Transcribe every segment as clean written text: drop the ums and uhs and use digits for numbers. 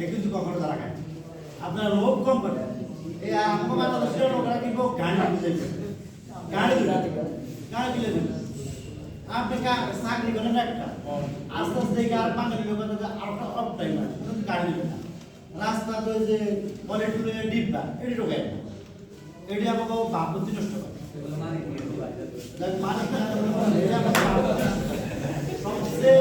এ কিন্তু কখনো তারা খায় না। আপনারা লোভ কম করেন এই আমার বাংলাদেশের লোকেরা কিন্তু গাড়ি বুঝে গাড়ি দিলে দেবেন আপনি চাকরি করেন একটা আস্তে আস্তে আর বাঙালি লোকের আরো অফ টাইম আছে গাড়ি দেবেন না রাস্তা তো যে বলে টুলে ডিব্বা এটি ঢোকায় না এটি আমাকে ভাববুদ্ধি নষ্ট করে সবচেয়ে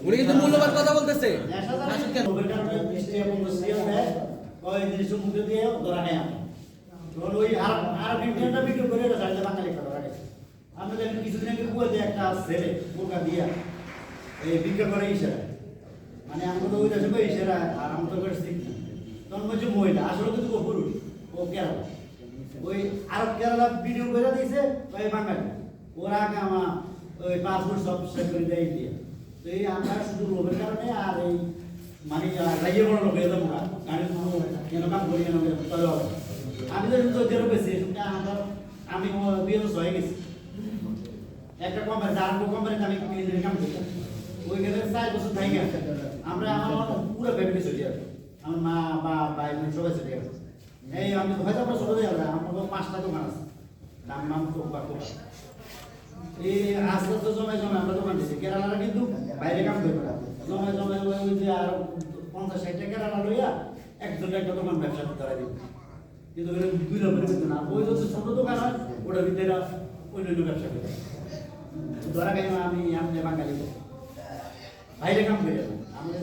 উনি কিন্তু মূল্যবান কথা বলতেছে কিছুদিন আগে কুয়াতে একটা ছেলে বোকা দিয়া এই ভিক্ষা করে ইশারা মানে আমরা তো ওই দেশে ইশারা আর আমরা তো শিখি তখন বলছে মহিলা আসলে কিন্তু ও পুরুষ ও কেরালা ওই আর কেরালা ভিডিও করে দিয়েছে ওই বাঙালি ওরা আগে আমার ওই পাসপোর্ট সব শেষ করে দেয় দিয়ে তো এই আমরা শুধু লোকের কারণে আর এই মানে রাইয়ে বড় লোক এরকম গাড়ি কেন কাম করি কেন তবে হবে আমি তো যেরকম বেশি আমি 2 বছর হয়ে গেছি একটা কোম্পানি আর কোম্পানিতে আমি ক্লিনিকের কাম করি ওইখানে 4 বছর থাকি আমরা আমার পুরো ফ্যামিলি চলে যাবে আমার মা বা ভাই বোন সবাই চলে যাবে এই আমি হয়তো আমরা ছোট যাবে আমার 5টা দোকান আছে নাম তো এই আস্তে আস্তে জমে আমরা দোকান দিচ্ছি কেরালারা কিন্তু বাইরে কাম করে জমে ওই যে আর 50-60 কেরালা লইয়া একজন একটা দোকান ব্যবসা ধরা দিবে কিন্তু দুই রকমের কিন্তু না ওই যে ছোট দোকান হয় ওটার ভিতরে অন্য ব্যবসা করে ধরা গেল আমি বাঙালি বাইরে কাম করে আমাদের